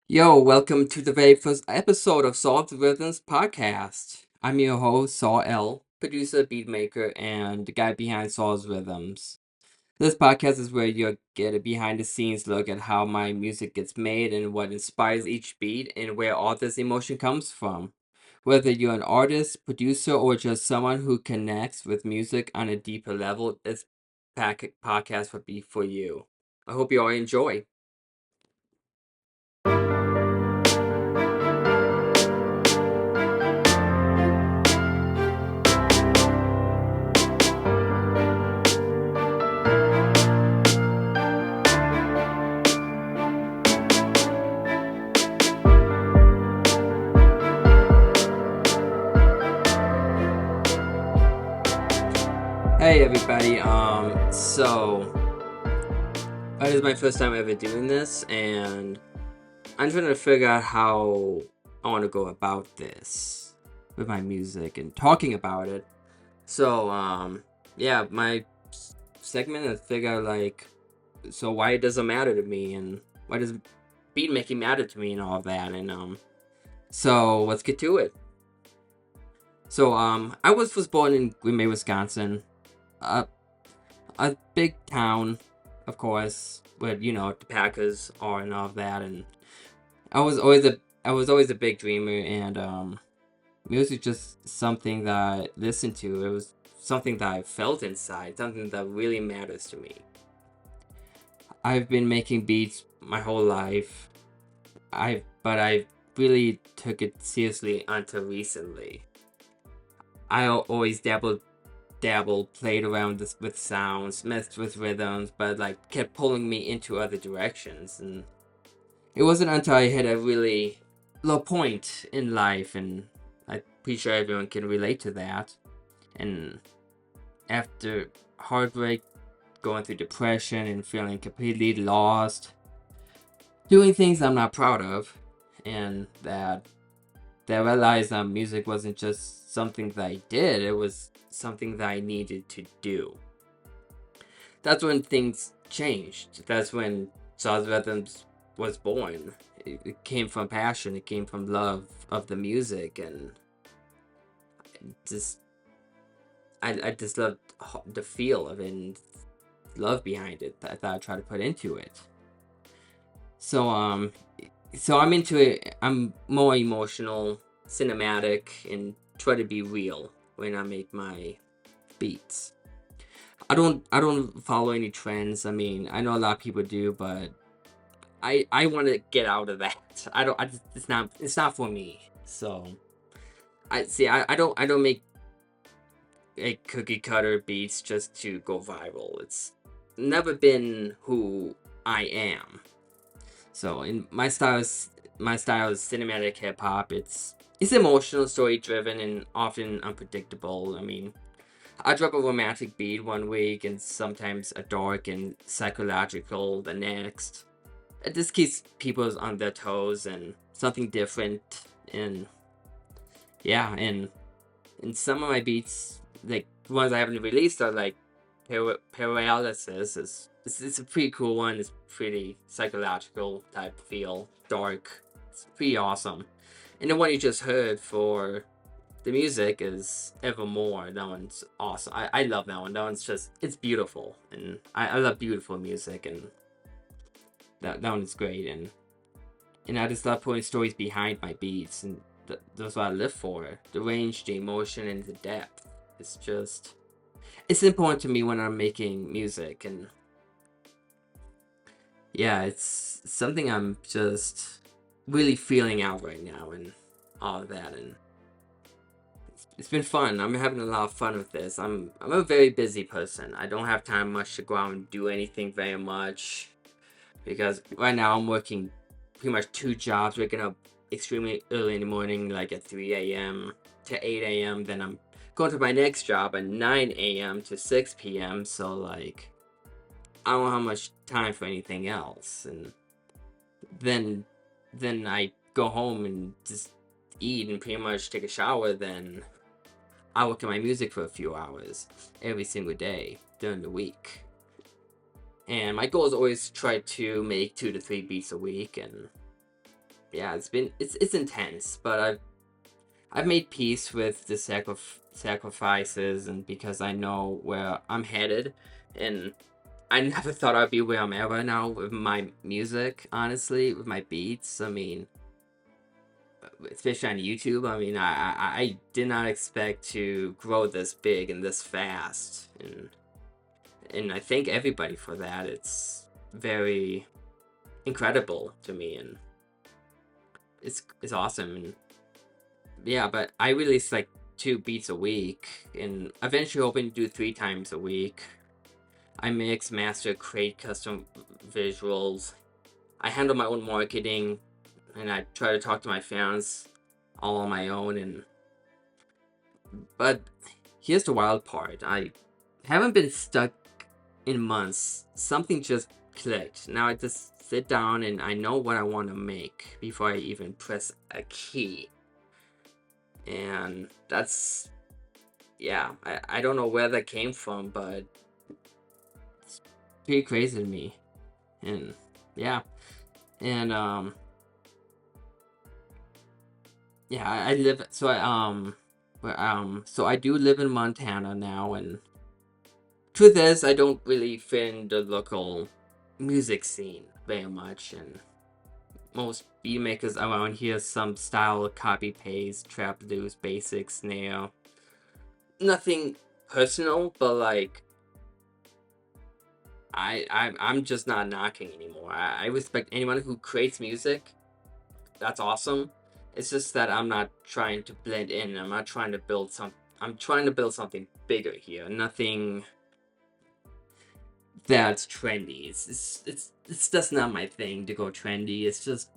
Yo, welcome to the very first episode of Saul's Rhythms podcast. I'm your host, Saul L., producer, beatmaker, and the guy behind Saul's Rhythms. This podcast is where you'll get a behind the scenes look at how my music gets made and what inspires each beat and where all this emotion comes from. Whether you're an artist, producer, or just someone who connects with music on a deeper level, this podcast would be for you. I hope you all enjoy. Hey everybody, it is my first time ever doing this, and I'm trying to figure out how I want to go about this with my music and talking about it. Yeah, my segment is figure out why it doesn't matter to me and why does beat making matter to me and all of that, so let's get to it. I was born in Green Bay, Wisconsin, a a big town, of course, where the Packers are and all of that, and I was always a big dreamer, and music just something that I listened to. It was something that I felt inside, something that really matters to me. I've been making beats my whole life. I really took it seriously until recently. I always dabbled, played around with sounds, messed with rhythms, but like kept pulling me into other directions. And it wasn't until I hit a really low point in life, and I'm pretty sure everyone can relate to that. And after heartbreak, going through depression, and feeling completely lost, doing things I'm not proud of, and that I realized that music wasn't just something that I did; it was something that I needed to do. That's when things changed. That's when Saws Rhythms was born. It came from passion. It came from love of the music, and just I just loved the feel of it and love behind it that I try to put into it. So I'm into it. I'm more emotional, cinematic, and try to be real when I make my beats. I don't follow any trends. I mean, I know a lot of people do, but I want to get out of that. I don't. It's not for me. So I don't make a cookie cutter beats just to go viral. It's never been who I am. So in my style is cinematic hip hop. It's emotional, story driven, and often unpredictable. I mean, I drop a romantic beat one week and sometimes a dark and psychological the next. It just keeps people on their toes and something different. And yeah, and some of my beats, like the ones I haven't released, are like Paralysis. It's a pretty cool one. It's pretty psychological type feel, dark. It's pretty awesome. And the one you just heard for the music is Evermore. That one's awesome. I love that one. That one's just, it's beautiful. And I love beautiful music, and that one is great. And I just love putting stories behind my beats, and that's what I live for. The range, the emotion, and the depth. It's just, it's important to me when I'm making music, and yeah, it's something I'm just really feeling out right now, and all of that, and it's been fun. I'm having a lot of fun with this. I'm a very busy person. I don't have time much to go out and do anything very much, because right now I'm working pretty much two jobs, waking up extremely early in the morning, like at 3 a.m. to 8 a.m. Then I'm going to my next job at 9 a.m. to 6 p.m. So, like, I don't have much time for anything else. And then, then I go home and just eat and pretty much take a shower. Then I work on my music for a few hours every single day during the week. And my goal is always try to make 2 to 3 beats a week, and yeah, it's intense, but I've made peace with the sacrifices, and because I know where I'm headed, and I never thought I'd be where I'm at right now with my music. Honestly, with my beats, I mean, especially on YouTube. I mean, I did not expect to grow this big and this fast, and I thank everybody for that. It's very incredible to me, and it's awesome. And yeah, but I release like 2 beats a week, and eventually hoping to do 3 times a week. I mix, master, create custom visuals. I handle my own marketing, and I try to talk to my fans all on my own. And but here's the wild part: I haven't been stuck in months. Something just clicked. Now I just sit down and I know what I want to make before I even press a key. And that's, yeah, I don't know where that came from, but it's pretty crazy to me. And yeah, and yeah, I live so I do live in Montana now, and truth is I don't really fit in the local music scene very much, and most beat makers around here some style copy paste, trap blues, basic snare. Nothing personal, but like I'm just not knocking anymore. I respect anyone who creates music. That's awesome. It's just that I'm not trying to blend in. I'm not trying to build some. I'm trying to build something bigger here. Nothing that's trendy. It's just not my thing to go trendy. It's just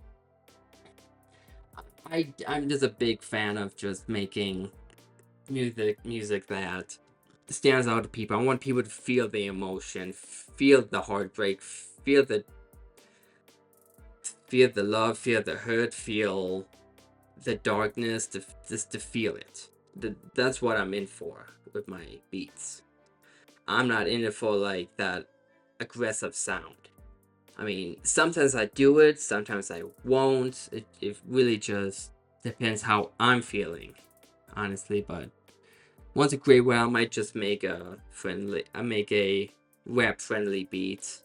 I'm just a big fan of just making music that stands out to people. I want people to feel the emotion, feel the heartbreak, feel the love, feel the hurt, feel the darkness, just to feel it. That's what I'm in for with my beats. I'm not in it for like that aggressive sound. I mean, sometimes I do it, sometimes I won't. It really just depends how I'm feeling, honestly. But once a great way, I might just make a rap friendly beat,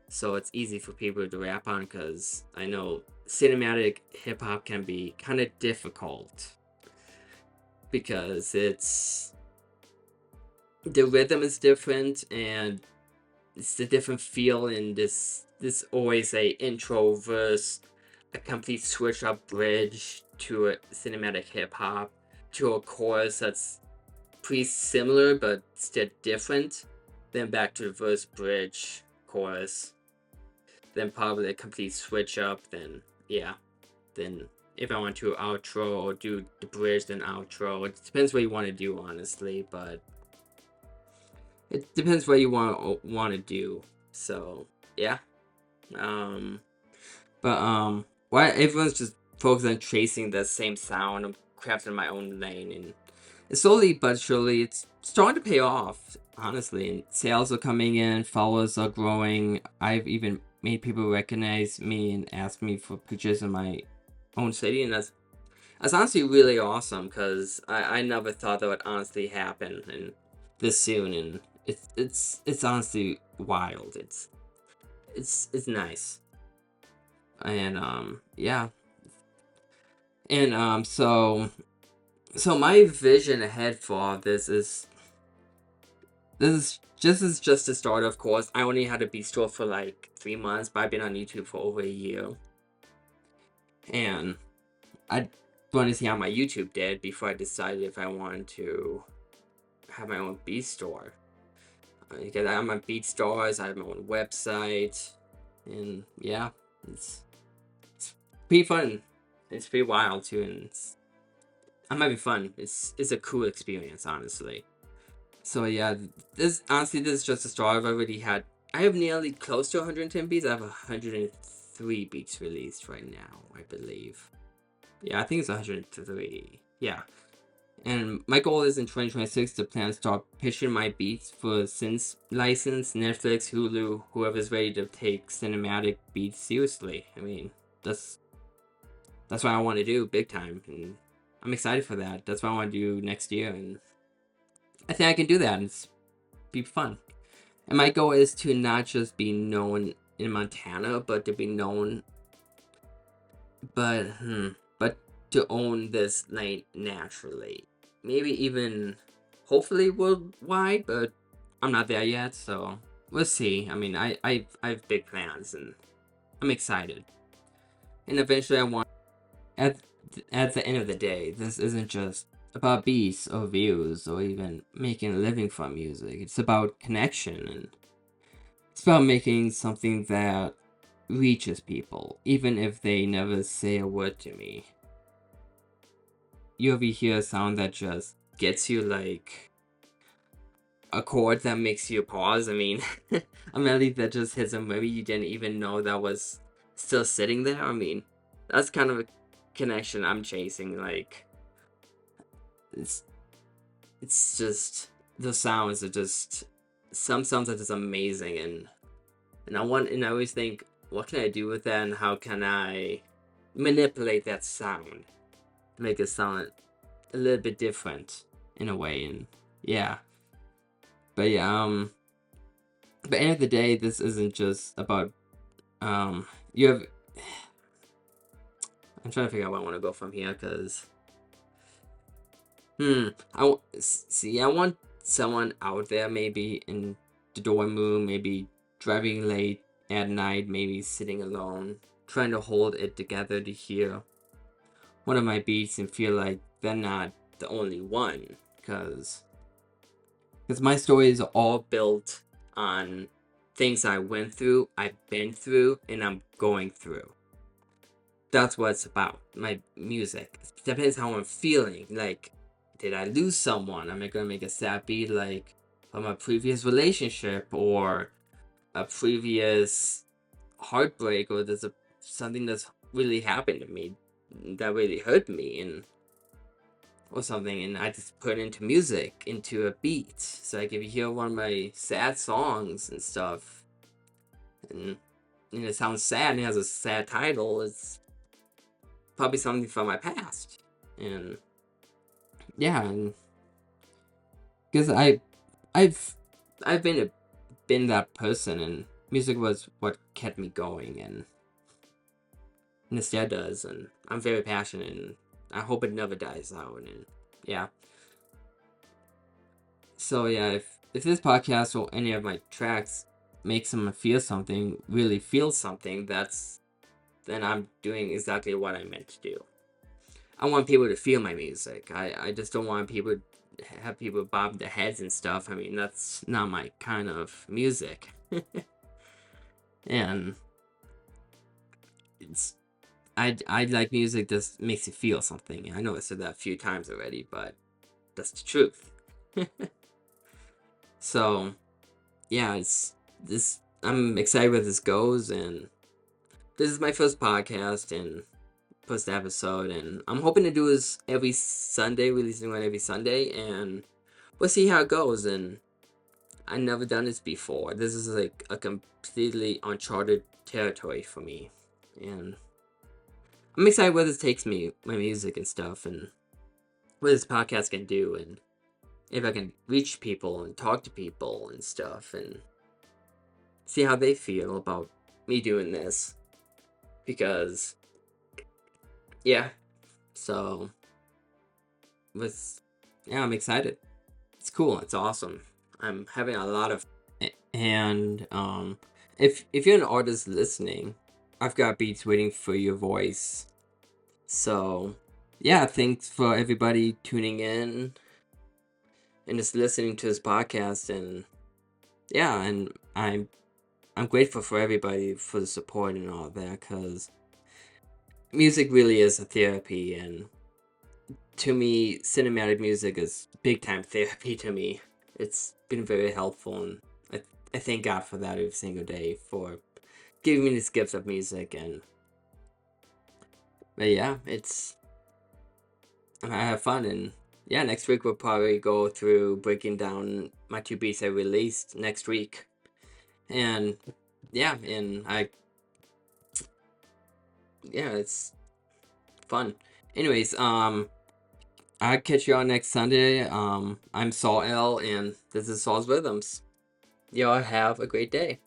so it's easy for people to rap on. Because I know cinematic hip hop can be kind of difficult because the rhythm is different, and it's a different feel in this always a intro verse, a complete switch up bridge to a cinematic hip hop to a chorus that's pretty similar but still different, then back to the verse bridge chorus, then probably a complete switch up, then yeah, then if I want to outro or do the bridge then outro. It depends what you want to do, honestly, but it depends what you want to do. So yeah, um, but why everyone's just focused on chasing the same sound. I'm crafting my own lane, and slowly but surely it's starting to pay off. Honestly, and sales are coming in, followers are growing. I've even made people recognize me and ask me for pictures in my own city, and that's honestly really awesome because I never thought that would honestly happen and this soon, and it's honestly wild. It's nice, and yeah, and so my vision ahead for all this is just a start. Of course, I only had a beat store for like 3 months, but I've been on YouTube for over a year, and I wanted to see how my YouTube did before I decided if I wanted to have my own beat store. Because I have my beat stores, I have my own website, and yeah, it's pretty fun. It's pretty wild too, and I'm having fun. It's a cool experience, honestly. So yeah, this is just a start. I have nearly close to 110 beats. I have 103 beats released right now, I believe. Yeah, I think it's 103. Yeah. And my goal is in 2026 to plan to start pitching my beats for Synth license, Netflix, Hulu, whoever's ready to take cinematic beats seriously. I mean, that's that's what I want to do big time, and I'm excited for that. That's what I want to do next year, and I think I can do that, and it's be fun. And my goal is to not just be known in Montana, but to be known, but but to own this night naturally. Maybe even, hopefully, worldwide. But I'm not there yet, so we'll see. I mean, I have big plans, and I'm excited. And eventually, I want at at the end of the day, this isn't just about beats or views or even making a living from music. It's about connection, and it's about making something that reaches people, even if they never say a word to me. You ever hear a sound that just gets you, like a chord that makes you pause? I mean, a melody that just hits a maybe you didn't even know that was still sitting there. I mean, that's kind of a connection I'm chasing. Like, it's it's just the sounds are just some sounds are just amazing, and I always think, what can I do with that, and how can I manipulate that sound to make it sound a little bit different in a way. And yeah, but yeah, but end of the day, this isn't just about you have. I'm trying to figure out where I want to go from here, because I want someone out there, maybe in the dorm room, maybe driving late at night, maybe sitting alone, trying to hold it together to hear one of my beats and feel like they're not the only one, because my stories are all built on things I went through, I've been through, and I'm going through. That's what it's about. My music. It depends how I'm feeling. Like, did I lose someone? Am I gonna make a sad beat, like from a previous relationship or a previous heartbreak, or there's something that's really happened to me that really hurt me, and or something, and I just put it into music, into a beat. So like, if you hear one of my sad songs and stuff, and it sounds sad and it has a sad title, it's probably something from my past. And yeah, and because I've been that person, and music was what kept me going, and it still does, and I'm very passionate, and I hope it never dies out. And yeah, so yeah, if this podcast or any of my tracks makes someone feel something, really feel something, then I'm doing exactly what I meant to do. I want people to feel my music. I just don't want people have people bob their heads and stuff. I mean, that's not my kind of music. And it's I like music that makes you feel something. I know I said that a few times already, but that's the truth. So yeah, it's this. I'm excited where this goes, and this is my first podcast and first episode, and I'm hoping to do this every Sunday, releasing one every Sunday, and we'll see how it goes. And I've never done this before. This is like a completely uncharted territory for me, and I'm excited where this takes me, my music and stuff, and what this podcast can do, and if I can reach people and talk to people and stuff, and see how they feel about me doing this. Because, yeah, so, I'm excited. It's cool. It's awesome. I'm having a lot of, and if you're an artist listening, I've got beats waiting for your voice. So, yeah, thanks for everybody tuning in and just listening to this podcast. And yeah, and I'm grateful for everybody for the support and all that, because music really is a therapy, and to me, cinematic music is big time therapy to me. It's been very helpful, and I thank God for that every single day, for giving me this gift of music. And but yeah, I have fun. And yeah, next week we'll probably go through breaking down my 2 beats I released next week. And yeah, it's fun. Anyways, I'll catch you all next Sunday. I'm Saul L, and this is Saul's Rhythms. Y'all have a great day.